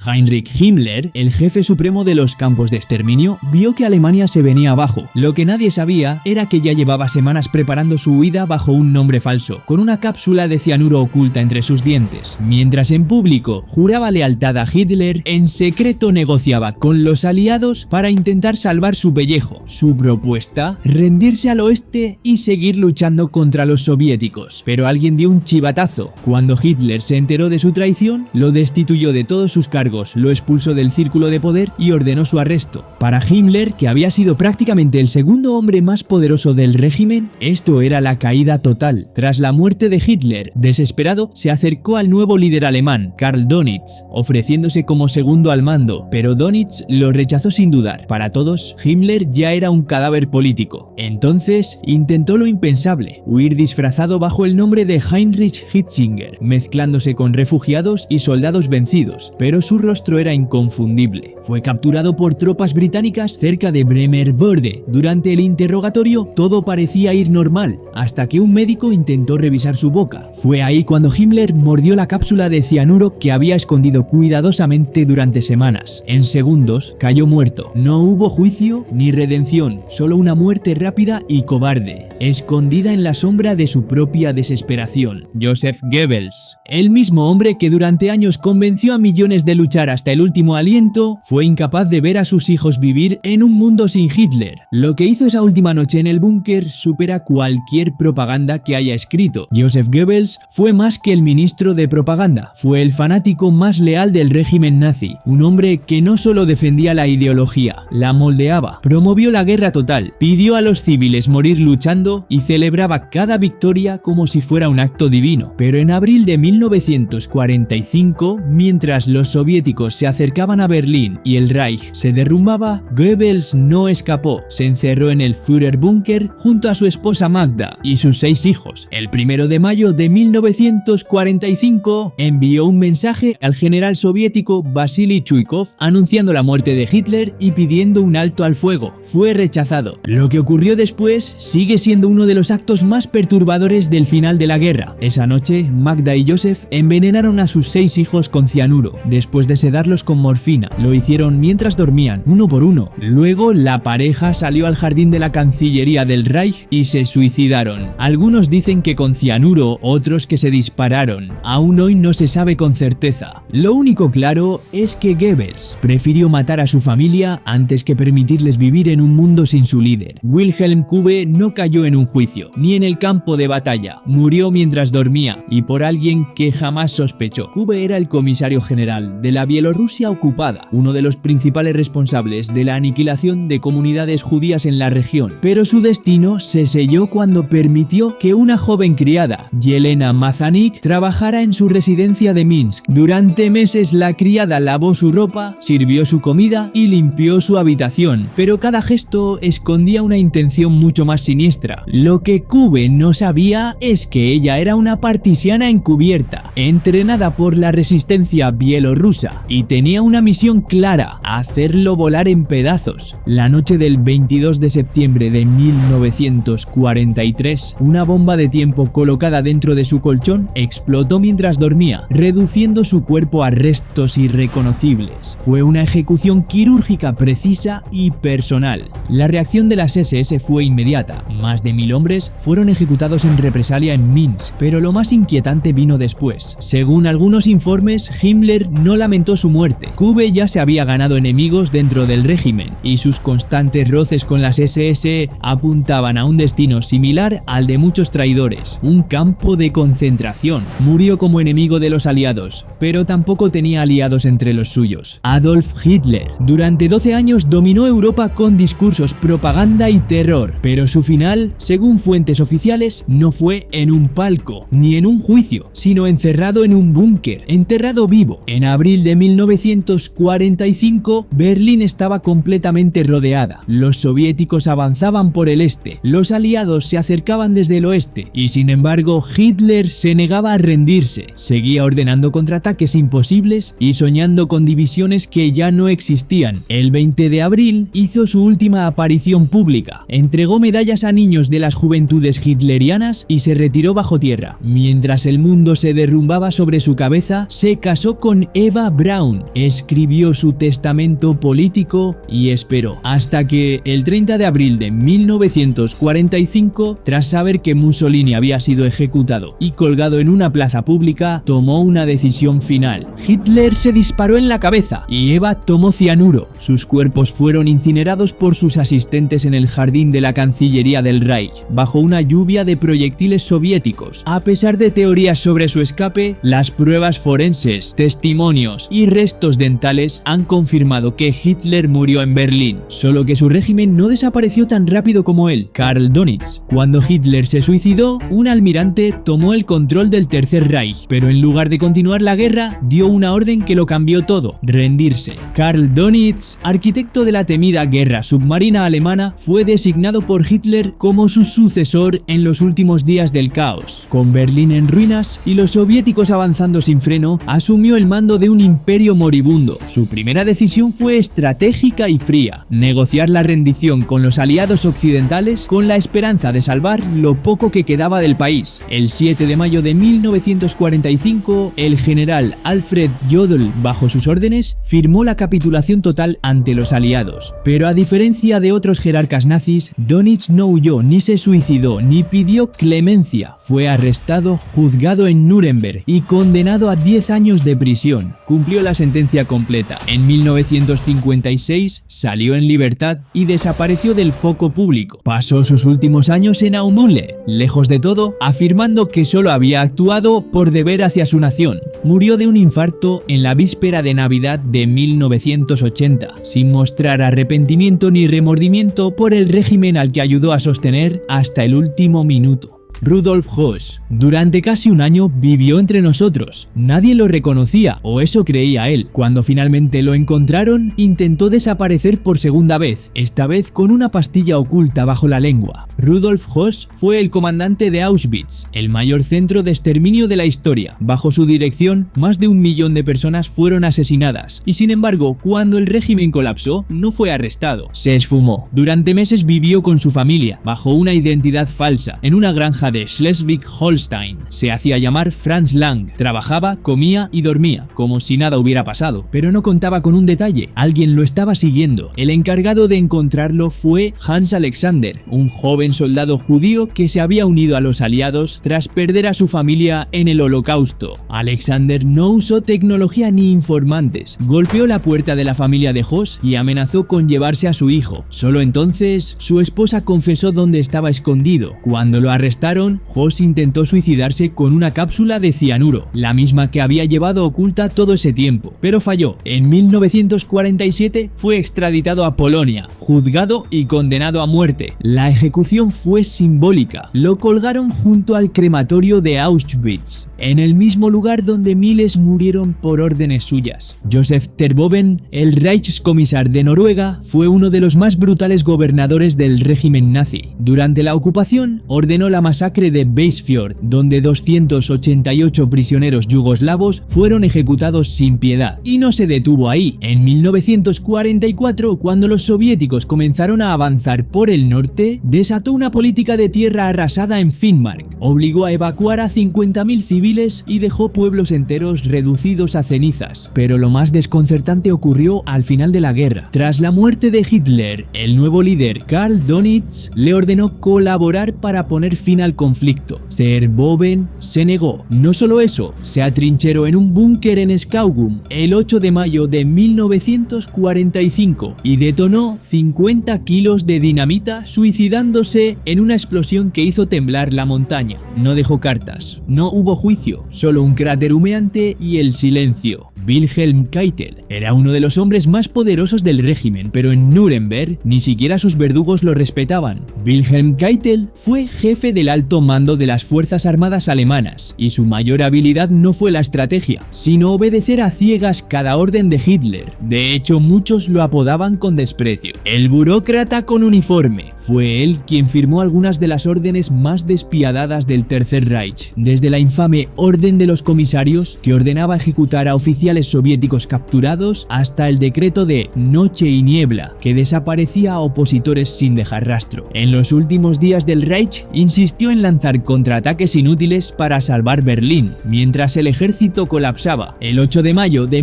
Heinrich Himmler, el jefe supremo de los campos de exterminio, vio que Alemania se venía abajo. Lo que nadie sabía era que ya llevaba semanas preparando su huida bajo un nombre falso, con una cápsula de cianuro oculta entre sus dientes. Mientras en público juraba lealtad a Hitler, en secreto negociaba con los aliados para intentar salvar su pellejo. Su propuesta: rendirse al oeste y seguir luchando contra los soviéticos. Pero alguien dio un chivatazo. Cuando Hitler se enteró de su traición, lo destituyó de todos sus cargos, lo expulsó del círculo de poder y ordenó su arresto. Para Himmler, que había sido prácticamente el segundo hombre más poderoso del régimen, esto era la caída total. Tras la muerte de Hitler, desesperado, se acercó al nuevo líder alemán, Karl Dönitz, ofreciéndose como segundo al mando, pero Dönitz lo rechazó sin dudar. Para todos, Himmler ya era un cadáver político. Entonces, intentó lo impensable: huir disfrazado bajo el nombre de Heinrich Hitzinger, mezclándose con refugiados y soldados vencidos, pero su rostro era inconfundible. Fue capturado por tropas británicas cerca de Bremervörde. Durante el interrogatorio, todo parecía ir normal, hasta que un médico intentó revisar su boca. Fue ahí cuando Himmler mordió la cápsula de cianuro que había escondido cuidadosamente durante semanas. En segundos, cayó muerto. No hubo juicio ni redención, solo una muerte rápida y cobarde, escondida en la sombra de su propia desesperación. Joseph Goebbels, el mismo hombre que durante años convenció a millones de luchar hasta el último aliento, fue incapaz de ver a sus hijos vivir en un mundo sin Hitler. Lo que hizo esa última noche en el búnker supera cualquier propaganda que haya escrito. Joseph Goebbels fue más que el ministro de propaganda, fue el fanático más leal del régimen nazi, un hombre que no solo defendía la ideología, la moldeaba, promovió la guerra total, pidió a los civiles morir luchando y celebraba cada victoria como si fuera un acto divino. Pero en abril de 1945, mientras los soviéticos se acercaban a Berlín y el Reich se derrumbaba, Goebbels no escapó. Se encerró en el Führerbunker junto a su esposa Magda y sus 6 hijos. El 1 de mayo de 1945 envió un mensaje al general soviético Vasily Chuikov anunciando la muerte de Hitler y pidiendo un alto al fuego. Fue rechazado. Lo que ocurrió después sigue siendo uno de los actos más perturbadores del final de la guerra. Esa noche, Magda y Joseph envenenaron a sus 6 hijos con cianuro, después de sedarlos con morfina. Lo hicieron mientras dormían, uno por uno. Luego, la pareja salió al jardín de la Cancillería del Reich y se suicidaron. Algunos dicen que con cianuro, otros que se dispararon. Aún hoy no se sabe con certeza. Lo único claro es que Goebbels prefirió matar a su familia antes que permitirles vivir en un mundo sin su líder. Wilhelm Kube no cayó en un juicio, ni en el campo de batalla. Murió mientras dormía, y por alguien que jamás sospechó. Kube era el comisario general de la Bielorrusia ocupada, uno de los principales responsables de la aniquilación de comunidades judías en la región. Pero su destino se selló cuando permitió que una joven criada, Yelena Mazanik, trabajara en su residencia de Minsk. Durante meses la criada lavó su ropa, sirvió su comida y limpió su habitación, pero cada gesto escondía una intención mucho más siniestra. Lo que Kube no sabía es que ella era una partisiana encubierta, entrenada por la resistencia bielorrusa, y tenía una misión clara: hacerlo volar en pedazos. La noche del 22 de septiembre de 1943, una bomba de tiempo colocada dentro de su colchón explotó mientras dormía, reduciendo su cuerpo a restos irreconocibles. Fue una ejecución quirúrgica precisa y personal. La reacción de las SS fue inmediata. Más de 1000 hombres fueron ejecutados en represalia en Minsk, pero lo más inquietante vino después. Según algunos informes, Himmler no lamentó su muerte. Kube ya se había ganado enemigos dentro del régimen, y sus constantes roces con las SS apuntaban a un destino similar al de muchos traidores: un campo de concentración. Murió como enemigo de los aliados, pero tampoco tenía aliados entre los suyos. Adolf Hitler. Durante 12 años dominó Europa con discursos, propaganda y terror, pero su final, según fuentes oficiales, no fue en un palco ni en un juicio, sino encerrado en un búnker, enterrado vivo. En abril de 1945, Berlín estaba completamente rodeada. Los soviéticos avanzaban por el este, los aliados se acercaban desde el oeste, y sin embargo Hitler se negaba a rendirse. Seguía ordenando contraataques imposibles y soñando con divisiones que ya no existían. El 20 de abril hizo su última aparición pública, entregó medallas a niños de las juventudes hitlerianas y se retiró bajo tierra. Mientras el mundo se derrumbaba sobre su cabeza, se casó con Eva Braun escribió su testamento político y esperó hasta que el 30 de abril de 1945, tras saber que Mussolini había sido ejecutado y colgado en una plaza pública, tomó una decisión final. Hitler se disparó en la cabeza y Eva tomó cianuro. Sus cuerpos fueron incinerados por sus asistentes en el jardín de la Cancillería del Reich, bajo una lluvia de proyectiles soviéticos. A pesar de teorías sobre su escape, las pruebas forenses, testimonios y restos dentales han confirmado que Hitler murió en Berlín, solo que su régimen no desapareció tan rápido como él. Karl Dönitz. Cuando Hitler se suicidó, un almirante tomó el control del Tercer Reich, pero en lugar de continuar la guerra, dio una orden que lo cambió todo: rendirse. Karl Dönitz, arquitecto de la temida guerra submarina alemana, fue designado por Hitler como su sucesor en los últimos días del caos. Con Berlín en ruinas y los soviéticos avanzando sin freno, asumió el mando de un imperio moribundo. Su primera decisión fue estratégica y fría: negociar la rendición con los aliados occidentales con la esperanza de salvar lo poco que quedaba del país. El 7 de mayo de 1945, el general Alfred Jodl, bajo sus órdenes, firmó la capitulación total ante los aliados. Pero a diferencia de otros jerarcas nazis, Dönitz no huyó, ni se suicidó, ni pidió clemencia. Fue arrestado, juzgado en Nuremberg y condenado a 10 años de prisión. Cumplió la sentencia completa. En 1956 salió en libertad y desapareció del foco público. Pasó sus últimos años en Aumühle, lejos de todo, afirmando que solo había actuado por deber hacia su nación. Murió de un infarto en la víspera de Navidad de 1980, sin mostrar arrepentimiento ni remordimiento por el régimen al que ayudó a sostener hasta el último minuto. Rudolf Höss. Durante casi un año vivió entre nosotros. Nadie lo reconocía, o eso creía él. Cuando finalmente lo encontraron, intentó desaparecer por segunda vez, esta vez con una pastilla oculta bajo la lengua. Rudolf Höss fue el comandante de Auschwitz, el mayor centro de exterminio de la historia. Bajo su dirección, más de 1 millón de personas fueron asesinadas, y sin embargo, cuando el régimen colapsó, no fue arrestado. Se esfumó. Durante meses vivió con su familia, bajo una identidad falsa, en una granja de Schleswig-Holstein. Se hacía llamar Franz Lang. Trabajaba, comía y dormía, como si nada hubiera pasado. Pero no contaba con un detalle: alguien lo estaba siguiendo. El encargado de encontrarlo fue Hans Alexander, un joven soldado judío que se había unido a los aliados tras perder a su familia en el Holocausto. Alexander no usó tecnología ni informantes. Golpeó la puerta de la familia de Höss y amenazó con llevarse a su hijo. Solo entonces su esposa confesó dónde estaba escondido. Cuando lo arrestaron, Höss intentó suicidarse con una cápsula de cianuro, la misma que había llevado oculta todo ese tiempo, pero falló. En 1947 fue extraditado a Polonia, juzgado y condenado a muerte. La ejecución fue simbólica. Lo colgaron junto al crematorio de Auschwitz, en el mismo lugar donde miles murieron por órdenes suyas. Josef Terboven, el Reichskommissar de Noruega, fue uno de los más brutales gobernadores del régimen nazi. Durante la ocupación, ordenó la masacre de Beisfjord, donde 288 prisioneros yugoslavos fueron ejecutados sin piedad. Y no se detuvo ahí. En 1944, cuando los soviéticos comenzaron a avanzar por el norte, desató una política de tierra arrasada en Finnmark. Obligó a evacuar a 50.000 civiles y dejó pueblos enteros reducidos a cenizas. Pero lo más desconcertante ocurrió al final de la guerra. Tras la muerte de Hitler, el nuevo líder, Karl Dönitz, le ordenó colaborar para poner fin al conflicto. Terboven se negó. No solo eso, se atrincheró en un búnker en Skaugum el 8 de mayo de 1945 y detonó 50 kilos de dinamita, suicidándose en una explosión que hizo temblar la montaña. No dejó cartas, no hubo juicio, solo un cráter humeante y el silencio. Wilhelm Keitel era uno de los hombres más poderosos del régimen, pero en Nuremberg ni siquiera sus verdugos lo respetaban. Wilhelm Keitel fue jefe del alto mando de las Fuerzas Armadas alemanas, y su mayor habilidad no fue la estrategia, sino obedecer a ciegas cada orden de Hitler. De hecho, muchos lo apodaban con desprecio: el burócrata con uniforme. Fue él quien firmó algunas de las órdenes más despiadadas del Tercer Reich, desde la infame Orden de los Comisarios, que ordenaba ejecutar a oficiales soviéticos capturados, hasta el decreto de Noche y Niebla, que desaparecía a opositores sin dejar rastro. En los últimos días del Reich insistió en en lanzar contraataques inútiles para salvar Berlín, mientras el ejército colapsaba. El 8 de mayo de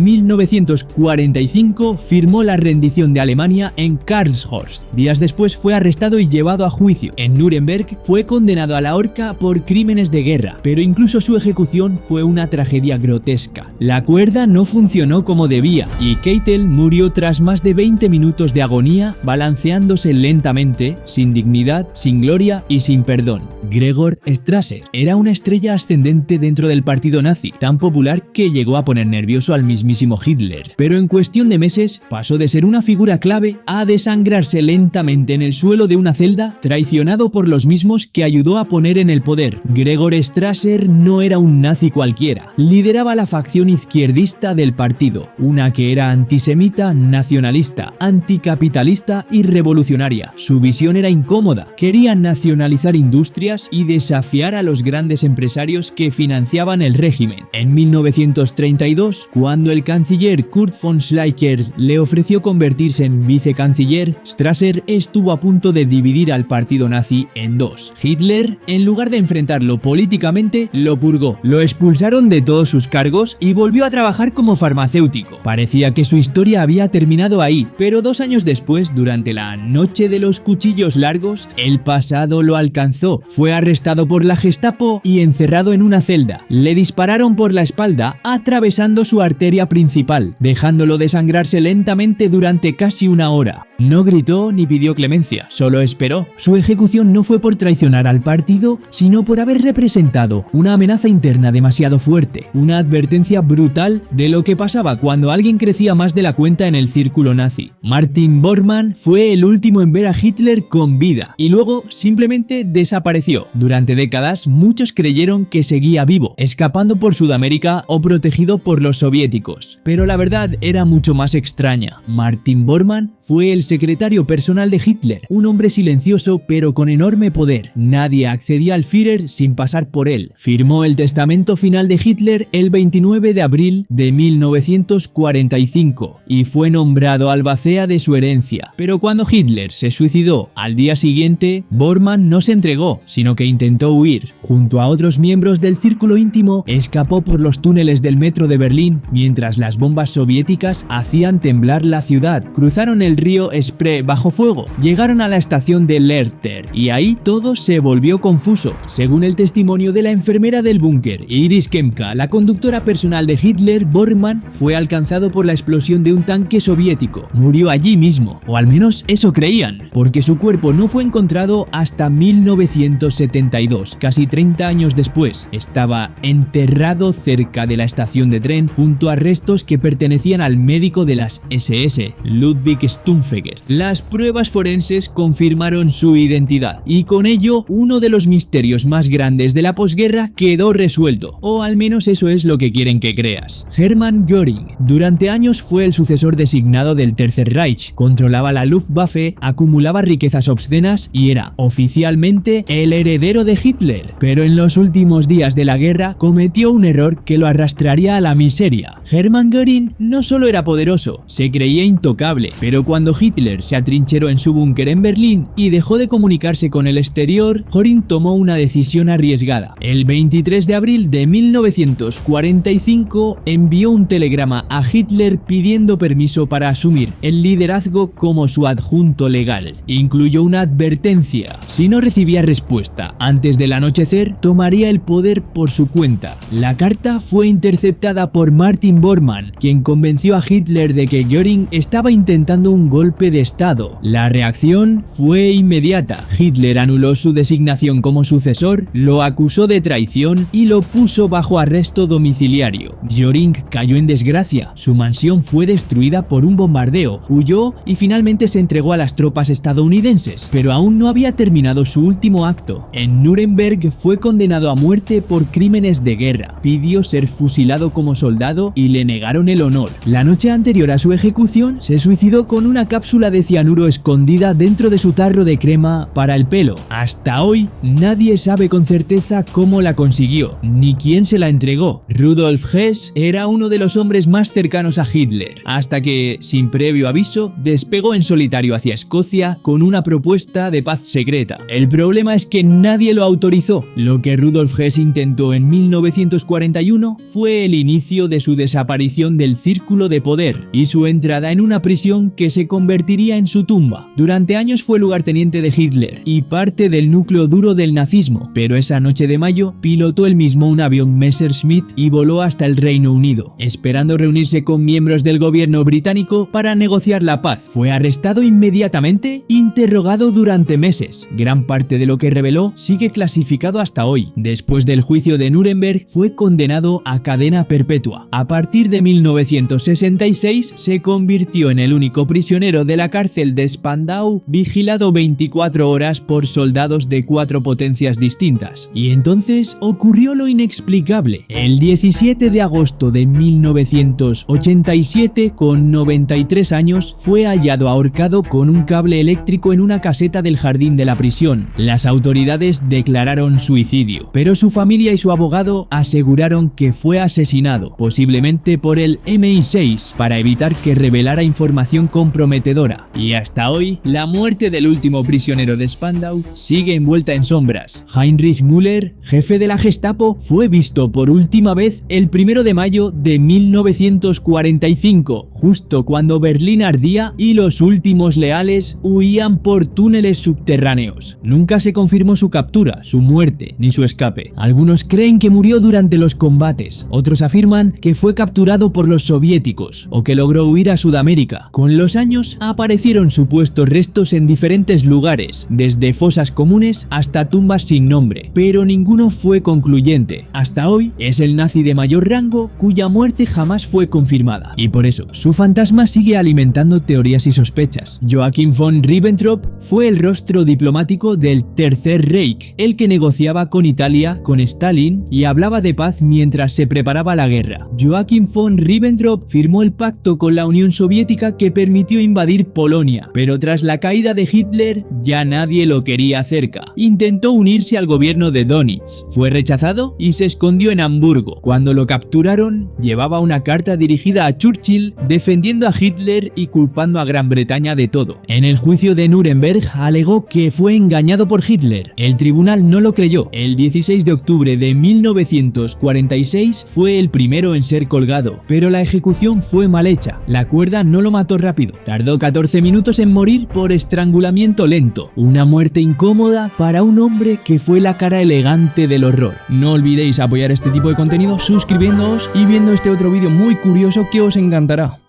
1945 firmó la rendición de Alemania en Karlshorst. Días después fue arrestado y llevado a juicio. En Nuremberg fue condenado a la horca por crímenes de guerra, pero incluso su ejecución fue una tragedia grotesca. La cuerda no funcionó como debía y Keitel murió tras más de 20 minutos de agonía, balanceándose lentamente, sin dignidad, sin gloria y sin perdón. Gregor Strasser era una estrella ascendente dentro del partido nazi, tan popular que llegó a poner nervioso al mismísimo Hitler, pero en cuestión de meses pasó de ser una figura clave a desangrarse lentamente en el suelo de una celda, traicionado por los mismos que ayudó a poner en el poder. Gregor Strasser no era un nazi cualquiera, lideraba la facción izquierdista del partido, una que era antisemita, nacionalista, anticapitalista y revolucionaria. Su visión era incómoda, quería nacionalizar industrias y desafiar a los grandes empresarios que financiaban el régimen. En 1932, cuando el canciller Kurt von Schleicher le ofreció convertirse en vicecanciller, Strasser estuvo a punto de dividir al partido nazi en dos. Hitler, en lugar de enfrentarlo políticamente, lo purgó. Lo expulsaron de todos sus cargos y volvió a trabajar como farmacéutico. Parecía que su historia había terminado ahí, pero 2 años después, durante la Noche de los Cuchillos Largos, el pasado lo alcanzó. Fue arrestado por la Gestapo y encerrado en una celda. Le dispararon por la espalda, atravesando su arteria principal, dejándolo desangrarse lentamente durante casi 1 hora. No gritó ni pidió clemencia, solo esperó. Su ejecución no fue por traicionar al partido, sino por haber representado una amenaza interna demasiado fuerte, una advertencia brutal de lo que pasaba cuando alguien crecía más de la cuenta en el círculo nazi. Martin Bormann fue el último en ver a Hitler con vida y luego simplemente desapareció. Durante décadas muchos creyeron que seguía vivo, escapando por Sudamérica o protegido por los soviéticos, pero la verdad era mucho más extraña. Martin Bormann fue el secretario personal de Hitler, un hombre silencioso pero con enorme poder. Nadie accedía al Führer sin pasar por él. Firmó el testamento final de Hitler el 29 de abril de 1945 y fue nombrado albacea de su herencia. Pero cuando Hitler se suicidó al día siguiente, Bormann no se entregó, sino que intentó huir. Junto a otros miembros del círculo íntimo, escapó por los túneles del metro de Berlín mientras las bombas soviéticas hacían temblar la ciudad. Cruzaron el río Spree bajo fuego, llegaron a la estación de Lehrter y ahí todo se volvió confuso. Según el testimonio de la enfermera del búnker, Iris Kemka, la conductora personal de Hitler, Bormann fue alcanzado por la explosión de un tanque soviético. Murió allí mismo, o al menos eso creían, porque su cuerpo no fue encontrado hasta 1972, casi 30 años después. Estaba enterrado cerca de la estación de tren junto a restos que pertenecían al médico de las SS, Ludwig Stumpfegger. Las pruebas forenses confirmaron su identidad y con ello uno de los misterios más grandes de la posguerra quedó resuelto, o al menos eso es lo que quieren que creas. Hermann Göring durante años fue el sucesor designado del Tercer Reich, controlaba la Luftwaffe, acumulaba riquezas obscenas y era oficialmente el heredero de Hitler, pero en los últimos días de la guerra cometió un error que lo arrastraría a la miseria. Hermann Göring no solo era poderoso, se creía intocable, pero cuando Hitler se atrincheró en su búnker en Berlín y dejó de comunicarse con el exterior, Göring tomó una decisión arriesgada. El 23 de abril de 1945 envió un telegrama a Hitler pidiendo permiso para asumir el liderazgo como su adjunto legal. Incluyó una advertencia: si no recibía respuesta antes del anochecer, tomaría el poder por su cuenta. La carta fue interceptada por Martin Bormann, quien convenció a Hitler de que Göring estaba intentando un golpe de estado. La reacción fue inmediata. Hitler anuló su designación como sucesor, lo acusó de traición y lo puso bajo arresto domiciliario. Göring cayó en desgracia. Su mansión fue destruida por un bombardeo, huyó y finalmente se entregó a las tropas estadounidenses, pero aún no había terminado su último acto. En Nuremberg fue condenado a muerte por crímenes de guerra. Pidió ser fusilado como soldado y le negaron el honor. La noche anterior a su ejecución se suicidó con una cápsula de cianuro escondida dentro de su tarro de crema para el pelo. Hasta hoy nadie sabe con certeza cómo la consiguió, ni quién se la entregó. Rudolf Hess era uno de los hombres más cercanos a Hitler, hasta que, sin previo aviso, despegó en solitario hacia Escocia con una propuesta de paz secreta. El problema es que nadie lo autorizó. Lo que Rudolf Hess intentó en 1941 fue el inicio de su desaparición del círculo de poder y su entrada en una prisión que se convertiría en su tumba. Durante años fue lugarteniente de Hitler y parte del núcleo duro del nazismo, pero esa noche de mayo pilotó él mismo un avión Messerschmitt y voló hasta el Reino Unido, esperando reunirse con miembros del gobierno británico para negociar la paz. Fue arrestado inmediatamente, interrogado durante meses. Gran parte de lo que reveló sigue clasificado hasta hoy. Después del juicio de Nuremberg, fue condenado a cadena perpetua. A partir de 1966 se convirtió en el único prisionero de la cárcel de Spandau vigilado 24 horas por soldados de 4 potencias distintas. Y entonces ocurrió lo inexplicable. El 17 de agosto de 1987, con 93 años, fue hallado ahorcado con un cable eléctrico en una caseta del jardín de la prisión. Las autoridades declararon suicidio, pero su familia y su abogado aseguraron que fue asesinado, posiblemente por el MI6, para evitar que revelara información comprometedora. Y hasta hoy, la muerte del último prisionero de Spandau sigue envuelta en sombras. Heinrich Müller, jefe de la Gestapo, fue visto por última vez el 1 de mayo de 1945, justo cuando Berlín ardía y los últimos leales huían por túneles subterráneos. Nunca se confirmó su captura, su muerte ni su escape. Algunos creen que murió durante los combates, otros afirman que fue capturado por los soviéticos o que logró huir a Sudamérica. Con los años aparecieron supuestos restos en diferentes lugares, desde fosas comunes hasta tumbas sin nombre, pero ninguno fue concluyente. Hasta hoy es el nazi de mayor rango cuya muerte jamás fue confirmada, y por eso su fantasma sigue alimentando teorías y sospechas. Joachim von Ribbentrop fue el rostro diplomático del Tercer Reich, el que negociaba con Italia, con Stalin y hablaba de paz mientras se preparaba la guerra. Joachim von Ribbentrop firmó el pacto con la Unión Soviética que permitió invadir Polonia, pero tras la caída de Hitler ya nadie lo quería cerca. Intentó unirse al gobierno de Donitz, fue rechazado y se escondió en Hamburgo. Cuando lo capturaron, llevaba una carta dirigida a Churchill defendiendo a Hitler y culpando a Gran Bretaña de todo. En el juicio de Nuremberg alegó que fue engañado por Hitler. El tribunal no lo creyó. El 16 de octubre de 1946 fue el primero en ser colgado, pero la ejecución fue mal hecha. La cuerda no lo mató rápido. Tardó 14 minutos en morir por estrangulamiento lento. Una muerte incómoda para un hombre que fue la cara elegante del horror. No olvidéis apoyar este tipo de contenido suscribiéndoos y viendo este otro vídeo muy curioso que os encantará.